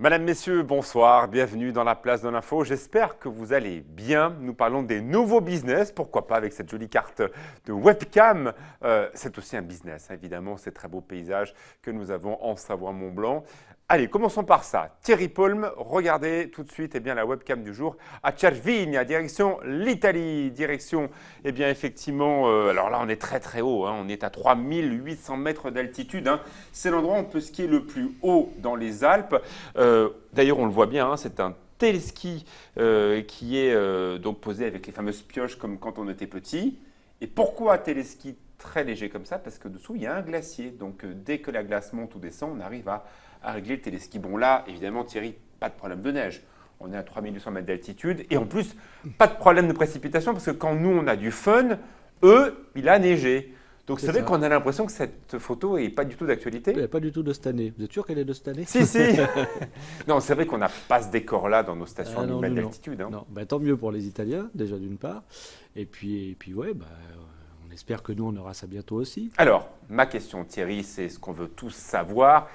Madame, Messieurs, bonsoir, bienvenue dans la place de l'info. J'espère que vous allez bien. Nous parlons des nouveaux business, pourquoi pas avec cette jolie carte de webcam. C'est aussi un business, hein, évidemment, ces très beaux paysages que nous avons en Savoie-Mont-Blanc. Allez, commençons par ça. Thierry Paulme, regardez tout de suite la webcam du jour à Cervinia, direction l'Italie, direction, effectivement, alors là on est très très haut, hein, on est à 3800 mètres d'altitude, hein. C'est l'endroit où on peut skier le plus haut dans les Alpes. D'ailleurs, on le voit bien, hein, c'est un téléski qui est donc posé avec les fameuses pioches comme quand on était petit. Et pourquoi téléski très léger comme ça? Parce que dessous, il y a un glacier. Donc, dès que la glace monte ou descend, on arrive à régler le téléski. Bon, là, évidemment, Thierry, pas de problème de neige. On est à 3800 mètres d'altitude. Et en plus, pas de problème de précipitation parce que quand nous, on a du fun, eux, il a neigé. Donc c'est vrai qu'on a l'impression que cette photo n'est pas du tout d'actualité. Elle n'est pas du tout de cette année. Vous êtes sûr qu'elle est de cette année? Si, si. Non, c'est vrai qu'on n'a pas ce décor-là dans nos stations à 1000 mètres d'altitude. Hein. Non, tant mieux pour les Italiens, déjà d'une part. Et puis ouais, on espère que nous, on aura ça bientôt aussi. Alors, ma question, Thierry, c'est ce qu'on veut tous savoir.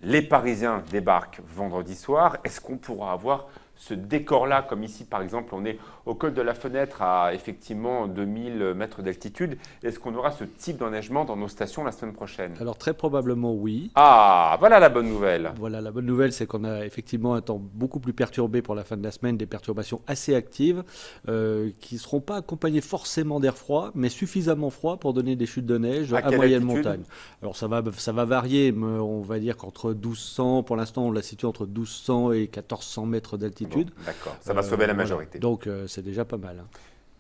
Les Parisiens débarquent vendredi soir. Est-ce qu'on pourra avoir ce décor-là, comme ici, par exemple, on est au col de la Fenêtre à effectivement 2000 mètres d'altitude. Est-ce qu'on aura ce type d'enneigement dans nos stations la semaine prochaine? Alors très probablement oui. Ah, voilà la bonne nouvelle. Voilà, la bonne nouvelle, c'est qu'on a effectivement un temps beaucoup plus perturbé pour la fin de la semaine, des perturbations assez actives qui ne seront pas accompagnées forcément d'air froid, mais suffisamment froid pour donner des chutes de neige à moyenne montagne. Alors ça va varier, mais on va dire qu'entre 1200, pour l'instant on la situe entre 1200 et 1400 mètres d'altitude. Bon, d'accord, ça va sauver la majorité. Voilà. Donc c'est déjà pas mal. Hein.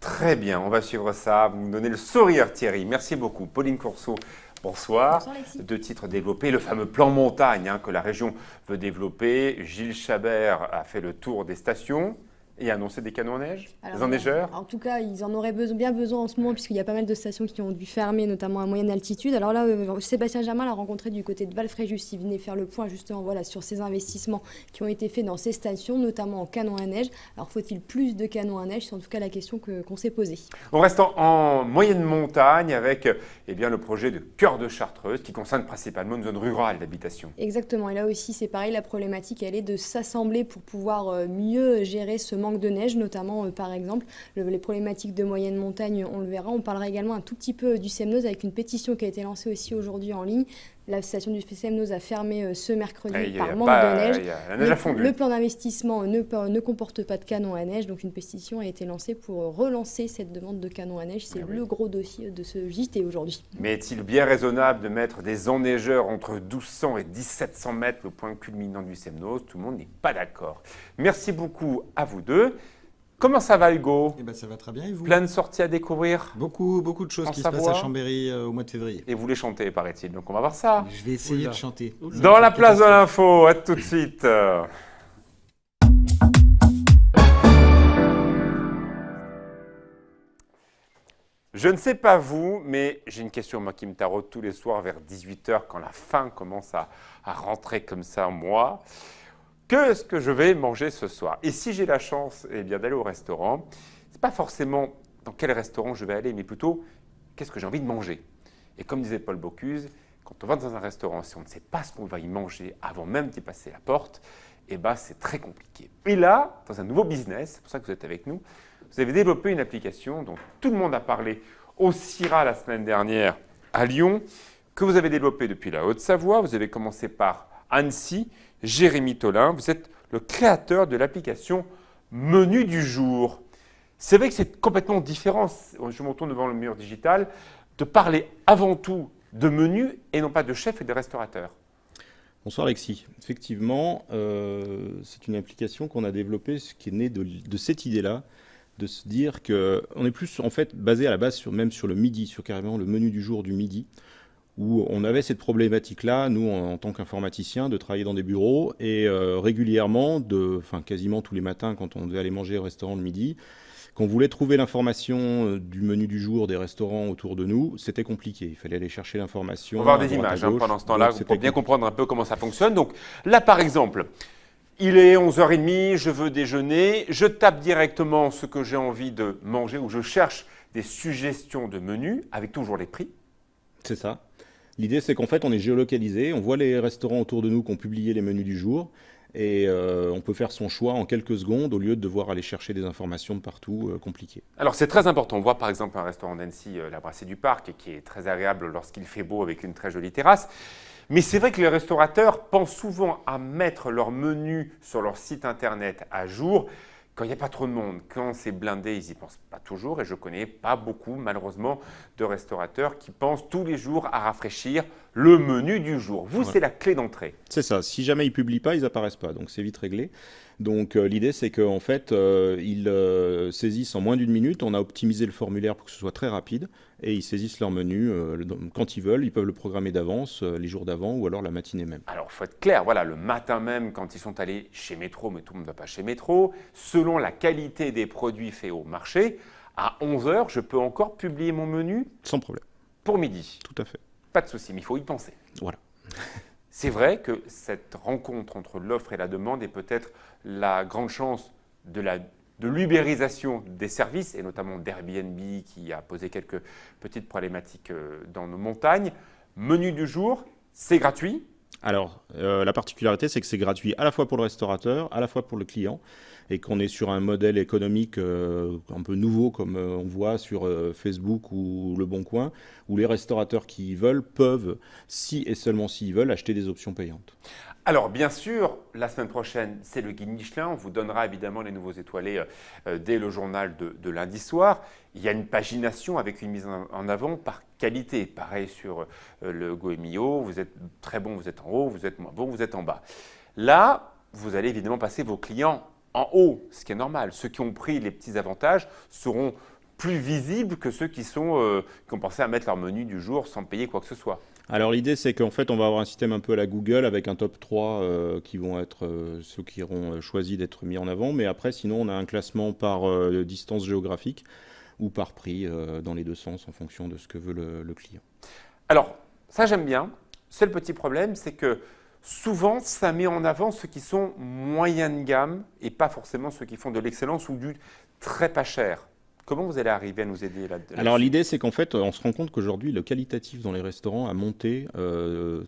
Très bien, on va suivre ça. Vous me donnez le sourire, Thierry. Merci beaucoup. Pauline Courceau, bonsoir. Bonsoir, Alexis. Deux titres développés. Le fameux plan montagne que la région veut développer. Gilles Chabert a fait le tour des stations et a annoncé des canons à neige, des enneigeurs. En tout cas, ils en auraient bien besoin en ce moment, puisqu'il y a pas mal de stations qui ont dû fermer, notamment à moyenne altitude. Alors là, Sébastien Germain l'a rencontré du côté de Valfréjus. Il venait faire le point justement sur ces investissements qui ont été faits dans ces stations, notamment en canons à neige. Alors faut-il plus de canons à neige? C'est en tout cas la question qu'on s'est posée. On reste en moyenne montagne avec le projet de Cœur de Chartreuse qui concerne principalement une zone rurale d'habitation. Exactement. Et là aussi, c'est pareil. La problématique, elle est de s'assembler pour pouvoir mieux gérer ce manque de neige, notamment par exemple les problématiques de moyenne montagne, on le verra. On parlera également un tout petit peu du Semnoz avec une pétition qui a été lancée aussi aujourd'hui en ligne. La station du Semnoz a fermé ce mercredi par manque de neige. La neige a fondu. Le plan d'investissement ne comporte pas de canon à neige, donc une pétition a été lancée pour relancer cette demande de canon à neige. C'est le gros dossier de ce JT aujourd'hui. Mais est-il bien raisonnable de mettre des enneigeurs entre 1200 et 1700 mètres, le point culminant du Semnoz? Tout le monde n'est pas d'accord. Merci beaucoup à vous deux. Comment ça va, Hugo? Ça va très bien, et vous? Plein de sorties à découvrir? Beaucoup de choses qui se passent à Chambéry au mois de février. Et vous voulez chanter, paraît-il, donc on va voir ça. Je vais essayer de chanter. Dans la place de l'info, à tout de suite. Je ne sais pas vous, mais j'ai une question moi, qui me taraude tous les soirs vers 18h quand la faim commence à rentrer comme ça en moi. Qu'est-ce que je vais manger ce soir? Et si j'ai la chance d'aller au restaurant, ce n'est pas forcément dans quel restaurant je vais aller, mais plutôt qu'est-ce que j'ai envie de manger. Et comme disait Paul Bocuse, quand on va dans un restaurant, si on ne sait pas ce qu'on va y manger avant même d'y passer la porte, c'est très compliqué. Et là, dans un nouveau business, c'est pour ça que vous êtes avec nous, vous avez développé une application dont tout le monde a parlé au CIRA la semaine dernière à Lyon, que vous avez développée depuis la Haute-Savoie. Vous avez commencé par Annecy. Jérémy Tolin, vous êtes le créateur de l'application Menu du jour. C'est vrai que c'est complètement différent, je me retourne devant le mur digital, de parler avant tout de menu et non pas de chef et de restaurateurs. Bonsoir Alexis. Effectivement, c'est une application qu'on a développée, qui est née de cette idée-là, de se dire qu'on est plus en fait basé à la base même sur le midi, sur carrément le menu du jour du midi, où on avait cette problématique-là, nous, en tant qu'informaticiens, de travailler dans des bureaux et régulièrement, quasiment tous les matins, quand on devait aller manger au restaurant le midi, quand on voulait trouver l'information du menu du jour des restaurants autour de nous, c'était compliqué. Il fallait aller chercher l'information. On va voir des images pendant ce temps-là pour bien comprendre un peu comment ça fonctionne. Donc là, par exemple, il est 11h30, je veux déjeuner, je tape directement ce que j'ai envie de manger ou je cherche des suggestions de menus avec toujours les prix. C'est ça. L'idée, c'est qu'en fait, on est géolocalisé, on voit les restaurants autour de nous qui ont publié les menus du jour, Et on peut faire son choix en quelques secondes au lieu de devoir aller chercher des informations de partout compliquées. Alors c'est très important. On voit par exemple un restaurant d'Annecy, la Brasserie du Parc, qui est très agréable lorsqu'il fait beau avec une très jolie terrasse. Mais c'est vrai que les restaurateurs pensent souvent à mettre leur menu sur leur site internet à jour quand il n'y a pas trop de monde. Quand c'est blindé, ils n'y pensent pas toujours. Et je ne connais pas beaucoup, malheureusement, de restaurateurs qui pensent tous les jours à rafraîchir le menu du jour. Vous, c'est la clé d'entrée. C'est ça. Si jamais ils ne publient pas, ils n'apparaissent pas. Donc c'est vite réglé. Donc l'idée, c'est qu'en fait, ils saisissent en moins d'une minute. On a optimisé le formulaire pour que ce soit très rapide. Et ils saisissent leur menu quand ils veulent. Ils peuvent le programmer d'avance, les jours d'avant ou alors la matinée même. Alors, il faut être clair. Voilà, le matin même, quand ils sont allés chez Métro, mais tout le monde ne va pas chez Métro, selon la qualité des produits faits au marché, à 11h, je peux encore publier mon menu? Sans problème. Pour midi? Tout à fait. Pas de souci, mais il faut y penser. Voilà. C'est vrai que cette rencontre entre l'offre et la demande est peut-être la grande chance de l'ubérisation des services, et notamment d'Airbnb qui a posé quelques petites problématiques dans nos montagnes. Menu du jour, c'est gratuit? Alors, la particularité, c'est que c'est gratuit à la fois pour le restaurateur, à la fois pour le client, et qu'on est sur un modèle économique un peu nouveau, comme on voit sur Facebook ou Le Bon Coin, où les restaurateurs qui veulent peuvent, si et seulement s'ils veulent, acheter des options payantes. Alors, bien sûr, la semaine prochaine, c'est le guide Michelin. On vous donnera évidemment les nouveaux étoilés dès le journal de lundi soir. Il y a une pagination avec une mise en avant par qualité. Pareil sur le Goemio, vous êtes très bon, vous êtes en haut, vous êtes moins bon, vous êtes en bas. Là, vous allez évidemment passer vos clients en haut, ce qui est normal. Ceux qui ont pris les petits avantages seront plus visibles que ceux qui ont pensé à mettre leur menu du jour sans payer quoi que ce soit. Alors l'idée, c'est qu'en fait, on va avoir un système un peu à la Google avec un top 3 qui vont être ceux qui auront choisi d'être mis en avant. Mais après, sinon, on a un classement par distance géographique ou par prix dans les deux sens en fonction de ce que veut le client. Alors, ça j'aime bien. Seul petit problème, c'est que souvent, ça met en avant ceux qui sont moyens de gamme et pas forcément ceux qui font de l'excellence ou du très pas cher. Comment vous allez arriver à nous aider là-dessus? Alors l'idée, c'est qu'en fait, on se rend compte qu'aujourd'hui, le qualitatif dans les restaurants a monté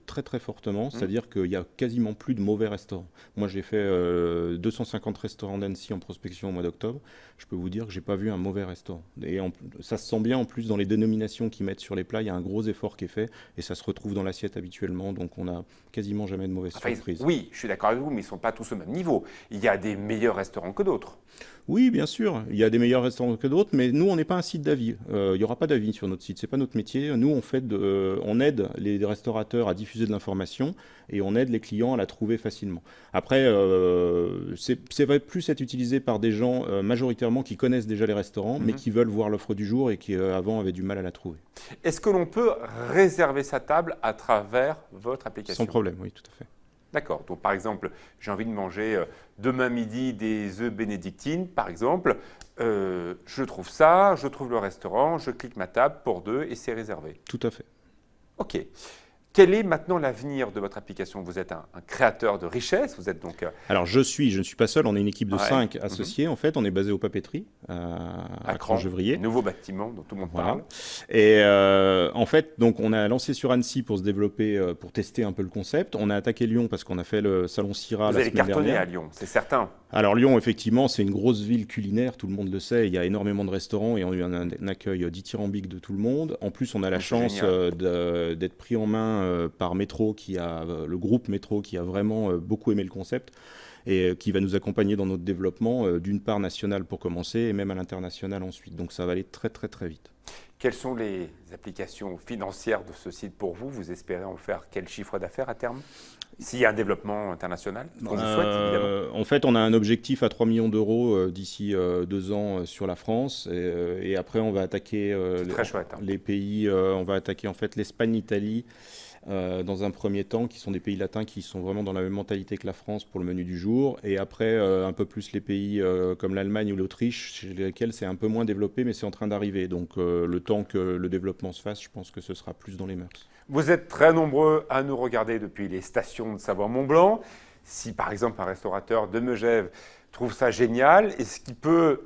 très très fortement. C'est-à-dire qu'il n'y a quasiment plus de mauvais restaurants. Moi, j'ai fait 250 restaurants d'Annecy en prospection au mois d'octobre. Je peux vous dire que je n'ai pas vu un mauvais restaurant. Et ça se sent bien en plus dans les dénominations qu'ils mettent sur les plats. Il y a un gros effort qui est fait et ça se retrouve dans l'assiette habituellement. Donc on n'a quasiment jamais de mauvaises surprises. Oui, je suis d'accord avec vous, mais ils ne sont pas tous au même niveau. Il y a des meilleurs restaurants que d'autres. Oui, bien sûr, il y a des meilleurs restaurants que d'autres, mais nous, on n'est pas un site d'avis. Il n'y aura pas d'avis sur notre site, ce n'est pas notre métier. Nous, on aide les restaurateurs à diffuser de l'information et on aide les clients à la trouver facilement. Après, c'est va plus être utilisé par des gens majoritairement qui connaissent déjà les restaurants, mais qui veulent voir l'offre du jour et qui avant avaient du mal à la trouver. Est-ce que l'on peut réserver sa table à travers votre application? Sans problème, oui, tout à fait. D'accord. Donc, par exemple, j'ai envie de manger demain midi des œufs bénédictines, par exemple. Je trouve ça, je trouve le restaurant, je clique ma table pour deux et c'est réservé. Tout à fait. OK. Quel est maintenant l'avenir de votre application? Vous êtes un créateur de richesse, vous êtes donc… Alors je ne suis pas seul, on est une équipe de 5 associés. En fait, on est basé au Papeterie, à Cran-Gevrier. Nouveau bâtiment dont tout le monde parle. Et en fait, donc, on a lancé sur Annecy pour se développer, pour tester un peu le concept. On a attaqué Lyon parce qu'on a fait le salon Syrah la semaine dernière. Vous allez cartonner à Lyon, c'est certain. Alors Lyon, effectivement, c'est une grosse ville culinaire, tout le monde le sait. Il y a énormément de restaurants et on a eu un accueil dithyrambique de tout le monde. En plus, on a la chance d'être pris en main par Métro, le groupe Métro, qui a vraiment beaucoup aimé le concept et qui va nous accompagner dans notre développement, d'une part national pour commencer et même à l'international ensuite. Donc ça va aller très très très vite. Quelles sont les applications financières de ce site pour vous? Vous espérez en faire quel chiffre d'affaires à terme? S'il y a un développement international, ce qu'on vous souhaite, évidemment. En fait, on a un objectif à 3 millions d'euros d'ici 2 ans sur la France. Et après, on va attaquer les pays. On va attaquer en fait l'Espagne, l'Italie, dans un premier temps, qui sont des pays latins qui sont vraiment dans la même mentalité que la France pour le menu du jour. Et après, un peu plus les pays comme l'Allemagne ou l'Autriche, chez lesquels c'est un peu moins développé, mais c'est en train d'arriver. Donc, le temps que le développement se fasse, je pense que ce sera plus dans les mœurs. Vous êtes très nombreux à nous regarder depuis les stations de Savoie-Mont-Blanc. Si par exemple un restaurateur de Megève trouve ça génial. Est-ce qu'il peut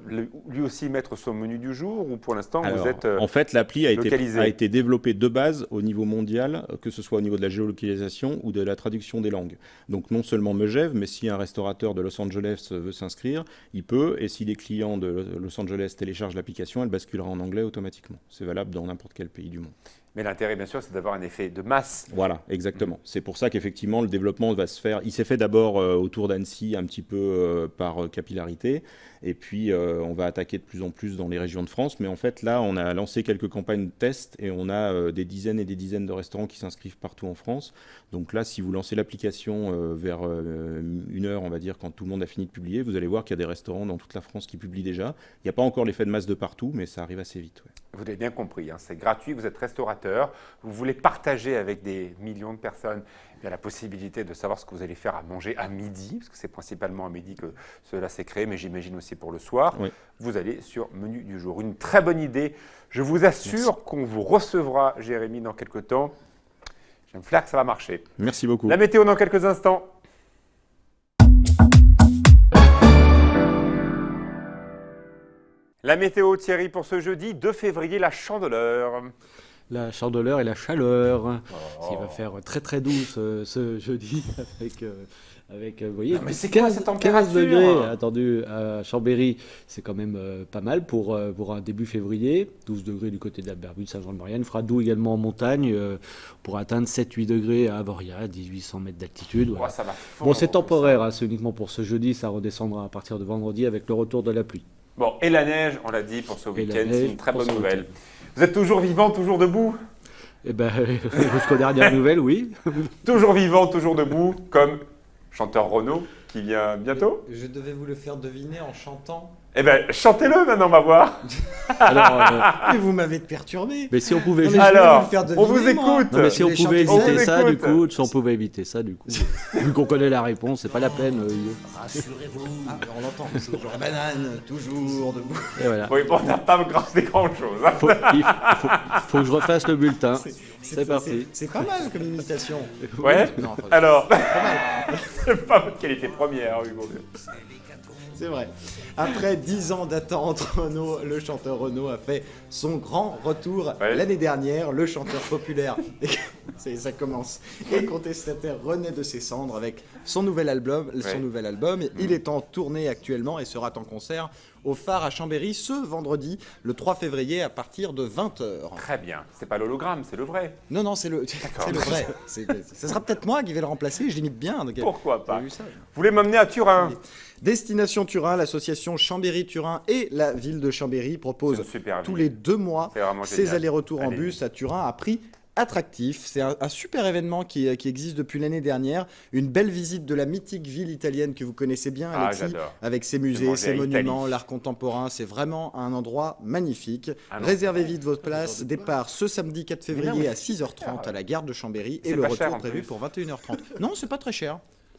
lui aussi mettre son menu du jour ou pour l'instant vous êtes en fait, l'appli a localisé. été développée de base au niveau mondial, que ce soit au niveau de la géolocalisation ou de la traduction des langues. Donc non seulement Megève, mais si un restaurateur de Los Angeles veut s'inscrire, il peut, et si les clients de Los Angeles téléchargent l'application, elle basculera en anglais automatiquement. C'est valable dans n'importe quel pays du monde. Mais l'intérêt, bien sûr, c'est d'avoir un effet de masse. Voilà, exactement. C'est pour ça qu'effectivement, le développement va se faire. Il s'est fait d'abord autour d'Annecy, un petit peu par capillarité. Et puis, on va attaquer de plus en plus dans les régions de France. Mais en fait, là, on a lancé quelques campagnes de tests et on a des dizaines et des dizaines de restaurants qui s'inscrivent partout en France. Donc là, si vous lancez l'application vers 1h, on va dire, quand tout le monde a fini de publier, vous allez voir qu'il y a des restaurants dans toute la France qui publient déjà. Il n'y a pas encore l'effet de masse de partout, mais ça arrive assez vite. Ouais. Vous l'avez bien compris, hein, c'est gratuit, vous êtes restaurateur, vous voulez partager avec des millions de personnes la possibilité de savoir ce que vous allez faire à manger à midi, parce que c'est principalement à midi que cela s'est créé, mais j'imagine aussi pour le soir. Oui. Vous allez sur Menu du jour. Une très bonne idée. Je vous assure qu'on vous recevra, Jérémy, dans quelques temps. J'ai un flair que ça va marcher. Merci beaucoup. La météo dans quelques instants. La météo, Thierry, pour ce jeudi 2 février, la Chandeleur. La Chandeleur et la chaleur. Il va faire très très doux ce jeudi avec vous voyez, mais c'est quoi cette température 15 degrés attendus à Chambéry. C'est quand même pas mal pour un début février. 12 degrés du côté d'Albertville, Saint-Jean-de-Maurienne. Il fera doux également en montagne pour atteindre 7-8 degrés à Avoria, 1800 mètres d'altitude. Voilà. Ça va bon, c'est temporaire, hein, c'est uniquement pour ce jeudi. Ça redescendra à partir de vendredi avec le retour de la pluie. Bon, et la neige, on l'a dit, pour ce week-end, c'est une très bonne nouvelle. Vous êtes toujours vivant, toujours debout? Eh bien, jusqu'aux dernières nouvelles, oui. Toujours vivant, toujours debout, comme chanteur Renaud, qui vient bientôt. Je devais vous le faire deviner en chantant. Eh bien, chantez-le maintenant, on va voir. Alors, mais vous m'avez perturbé. Mais si on pouvait juste... Alors, on vous écoute. Non, mais si on pouvait éviter ça, du coup, si on pouvait éviter ça, du coup, vu qu'on connaît la réponse, c'est pas la peine. Rassurez-vous. On l'entend. Toujours la banane, toujours debout. Et voilà. Oui, bon, on n'a pas grand-chose. Hein. Faut que je refasse le bulletin. C'est parti. C'est pas mal comme imitation. Ouais. Non, alors, pas mal. C'est pas votre qualité première, Hugo. C'est vrai. Après 10 ans d'attente, Renaud, le chanteur Renaud a fait son grand retour l'année dernière. Le chanteur populaire, ça commence, et contestataire renaît de ses cendres avec son nouvel album. Il est en tournée actuellement et sera en concert au Phare à Chambéry ce vendredi, le 3 février, à partir de 20h. Très bien. C'est pas l'hologramme, c'est le vrai. Non, c'est le vrai. Ce sera peut-être moi qui vais le remplacer, je l'imite bien. Donc, pourquoi pas. Vous voulez m'amener à Turin? Destination Turin, l'association Chambéry-Turin et la ville de Chambéry proposent tous les 2 mois ces allers-retours en bus à Turin à prix attractif. C'est un super événement qui existe depuis l'année dernière. Une belle visite de la mythique ville italienne que vous connaissez bien, Alexis, avec ses musées, ses monuments, l'art contemporain. C'est vraiment un endroit magnifique. Réservez vite votre place. Départ ce samedi 4 février à 6h30 à la gare de Chambéry et le retour prévu pour 21h30 Non, c'est pas très très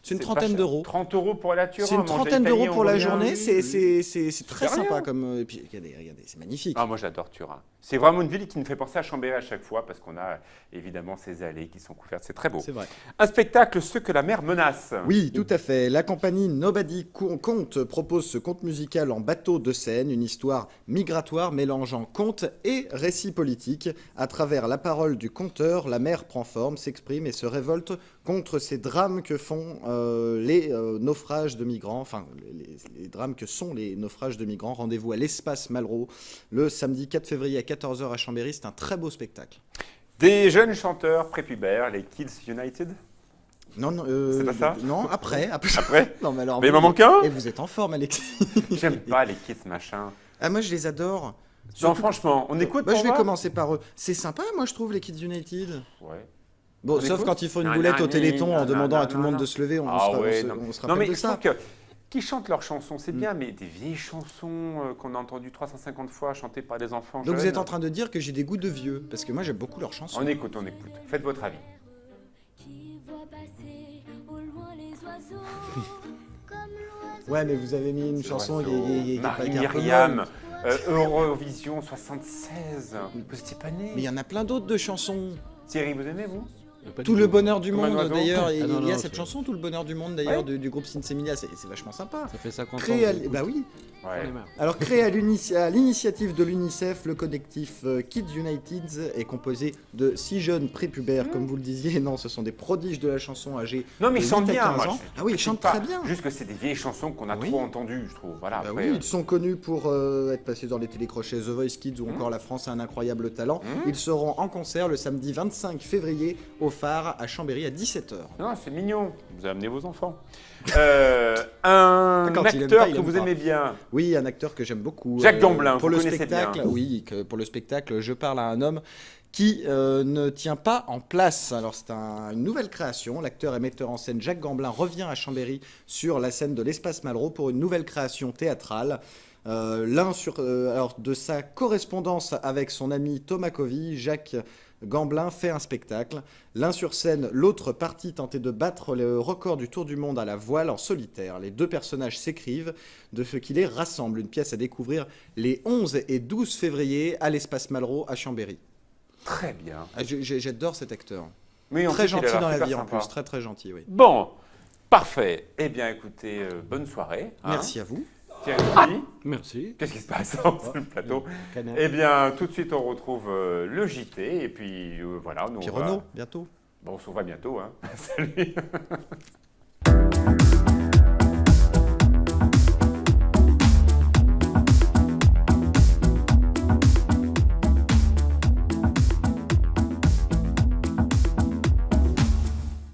C'est une trentaine d'euros. 30 € pour la Turin. C'est une trentaine d'euros pour la journée. C'est très sympa comme. Et puis regardez, c'est magnifique. Ah, moi j'adore Turin. C'est vraiment une ville qui me fait penser à Chambéry à chaque fois parce qu'on a évidemment ces allées qui sont couvertes. C'est très beau. C'est vrai. Un spectacle, Ce que la mer menace. Oui, tout à fait. La compagnie Nobody Conte propose ce conte musical en bateau de Seine, une histoire migratoire mélangeant conte et récit politique. À travers la parole du conteur, la mer prend forme, s'exprime et se révolte contre ces drames que font les naufrages de migrants, enfin les drames que sont les naufrages de migrants. Rendez-vous à l'Espace Malraux le samedi 4 février à 14h à Chambéry. C'est un très beau spectacle. Des jeunes chanteurs prépubères, les Kids United. Non, c'est pas ça. Non, après. Non, mais alors. Mais il m'en manque un. Et vous êtes en forme, Alexis. J'aime pas les Kids machin. Ah, moi je les adore. Non, franchement, on écoute. Je vais commencer par eux. C'est sympa, moi je trouve les Kids United. Ouais. Bon, sauf quand ils font une boulette au Téléthon en demandant à tout le monde de se lever, on se rappelle de ça. Qui chantent leurs chansons, c'est bien, mais des vieilles chansons qu'on a entendues 350 fois chantées par des enfants jeunes. Donc vous êtes en train de dire que j'ai des goûts de vieux, parce que moi j'aime beaucoup leurs chansons. On écoute. Faites votre avis. Ouais, mais vous avez mis une chanson qui est Marie-Myriam, Eurovision 76. Vous étiez pas né. Mais il y en a plein d'autres de chansons. Thierry, vous aimez, vous? Tout le bonheur du monde, oiseau. d'ailleurs, il non, y a non, cette c'est- chanson, Tout le bonheur du monde, d'ailleurs, du groupe Sinsemilia, c'est vachement sympa. Ça fait 50 ans. Créé à... que j'écoute. Bah oui. J'en ai marre. Alors, créé à l'initiative de l'UNICEF, le collectif Kids United est composé de 6 jeunes prépubères, comme vous le disiez. Non, ce sont des prodiges de la chanson âgés Non, mais de ils chantent 8 à bien. 15 Moi, ans. je Ah oui, ils critique chantent pas. très bien. Juste que c'est des vieilles chansons qu'on a Oui. trop entendues, je trouve. Voilà, Bah après, oui, ils sont connus pour être passés dans les télécrochets The Voice Kids ou encore La France a un incroyable talent. Ils seront en concert le samedi 25 février au Phare à Chambéry à 17h. Non, c'est mignon. Vous amenez vos enfants. Un Quand il aime acteur pas, il que aime vous pas. aimez bien. Oui, un acteur que j'aime beaucoup. Jacques Gamblin, pour vous le connaissez spectacle, bien. oui, pour le spectacle, je parle à un homme qui ne tient pas en place. Alors c'est une nouvelle création. L'acteur et metteur en scène Jacques Gamblin revient à Chambéry sur la scène de l'Espace Malraux pour une nouvelle création théâtrale. Alors de sa correspondance avec son ami Thomas Covey, Jacques Gamblin fait un spectacle. L'un sur scène, l'autre parti tenter de battre le record du tour du monde à la voile en solitaire. Les deux personnages s'écrivent de ce qui les rassemble. Une pièce à découvrir les 11 et 12 février à l'Espace Malraux à Chambéry. Très bien. Ah, j'adore cet acteur. Oui, en Très plus, il a gentil l'air dans la super vie en sympa. plus, très très gentil, oui. Bon, parfait. Eh bien, écoutez, bonne soirée. hein. Merci à vous. Thierry, Merci. qu'est-ce qui se passe sur le plateau? Canal. Eh bien, tout de suite, on retrouve le JT. Et puis, voilà. Nous, Puis on va- Renaud, bientôt. Bon, on se revoit bientôt. Hein. Salut.